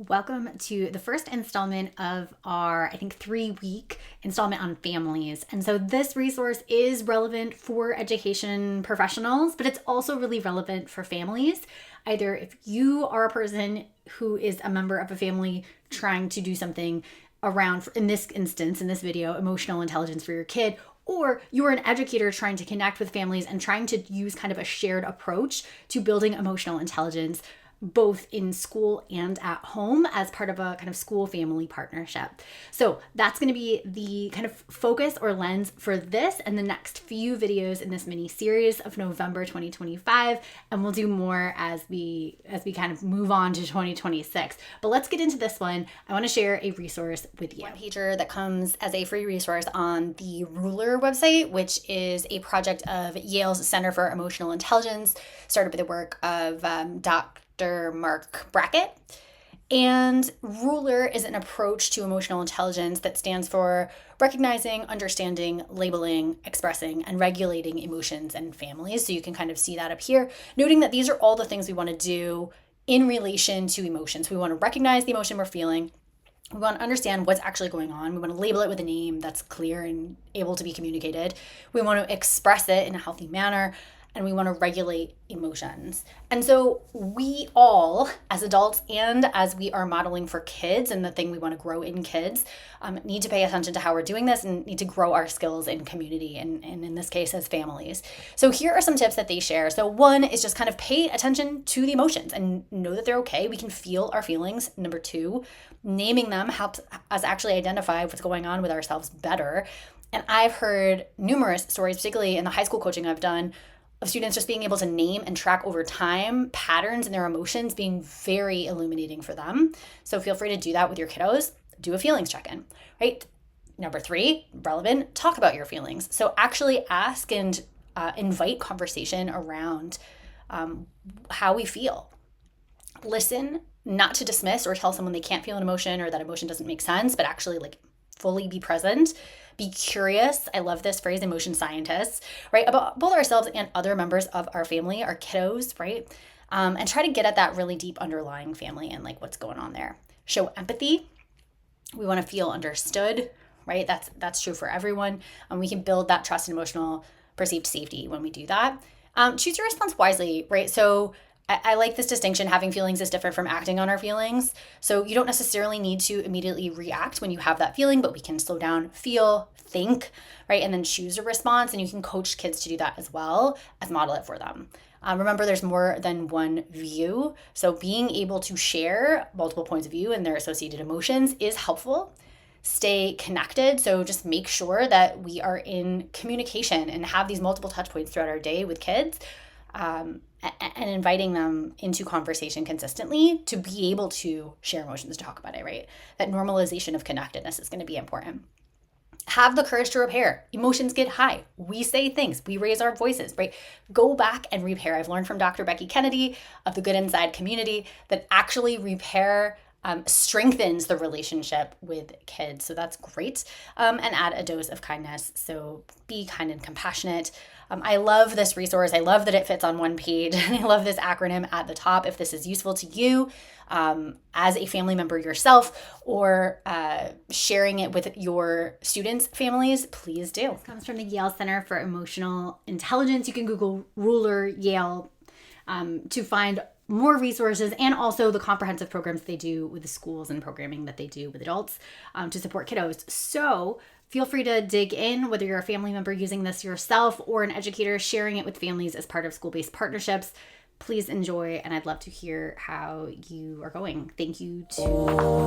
Welcome to the first installment of our, 3-week installment on families. And so this resource is relevant for education professionals, but it's also really relevant for families. Either if you are a person who is a member of a family trying to do something around, in this instance, in this video, emotional intelligence for your kid, or you're an educator trying to connect with families and trying to use kind of a shared approach to building emotional intelligence both in school and at home as part of a kind of school-family partnership. So that's going to be the kind of focus or lens for this and the next few videos in this mini series of November 2025, and we'll do more as we kind of move on to 2026. But let's get into this one. I want to share a resource with you. One-pager that comes as a free resource on the RULER website, which is a project of Yale's Center for Emotional Intelligence, started by the work of Dr. Brackett. And RULER is an approach to emotional intelligence that stands for recognizing, understanding, labeling, expressing, and regulating emotions and families. So you can kind of see that up here, noting that these are all the things we want to do in relation to emotions. We want to recognize the emotion we're feeling. We want to understand what's actually going on. We want to label it with a name that's clear and able to be communicated. We want to express it in a healthy manner. And we want to regulate emotions. And so we all, as adults and as we are modeling for kids and the thing we want to grow in kids, need to pay attention to how we're doing this and need to grow our skills in community and in this case as families. So here are some tips that they share. So one is just kind of pay attention to the emotions and know that they're okay. We can feel our feelings. Number two, naming them helps us actually identify what's going on with ourselves better. And I've heard numerous stories, particularly in the high school coaching I've done, of students just being able to name and track over time patterns in their emotions being very illuminating for them. So feel free to do that with your kiddos. Do a feelings check-in, right? Number three, relevant, talk about your feelings. So actually ask and invite conversation around how we feel. Listen, not to dismiss or tell someone they can't feel an emotion or that emotion doesn't make sense, but actually fully be present. Be curious. I love this phrase, emotion scientists, right? About both ourselves and other members of our family, our kiddos, right? And try to get at that really deep underlying family and what's going on there. Show empathy. We want to feel understood, right? That's true for everyone. And we can build that trust and emotional perceived safety when we do that. Choose your response wisely, right? So I like this distinction. Having feelings is different from acting on our feelings. So you don't necessarily need to immediately react when you have that feeling, but we can slow down, feel, think, right? And then choose a response. And you can coach kids to do that as well as model it for them. Remember, there's more than one view. So being able to share multiple points of view and their associated emotions is helpful. Stay connected. So just make sure that we are in communication and have these multiple touch points throughout our day with kids. And inviting them into conversation consistently to be able to share emotions, talk about it, right? That normalization of connectedness is going to be important. Have the courage to repair. Emotions get high. We say things. We raise our voices, right? Go back and repair. I've learned from Dr. Becky Kennedy of the Good Inside community that actually repair strengthens the relationship with kids. So that's great. And add a dose of kindness. So be kind and compassionate. I love this resource. I love that it fits on one page. And I love this acronym at the top. If this is useful to you as a family member yourself or sharing it with your students' families, please do. This comes from the Yale Center for Emotional Intelligence. You can Google RULER Yale to find more resources and also the comprehensive programs they do with the schools and programming that they do with adults to support kiddos. So feel free to dig in, whether you're a family member using this yourself or an educator sharing it with families as part of school-based partnerships. Please enjoy, and I'd love to hear how you are going. Thank you to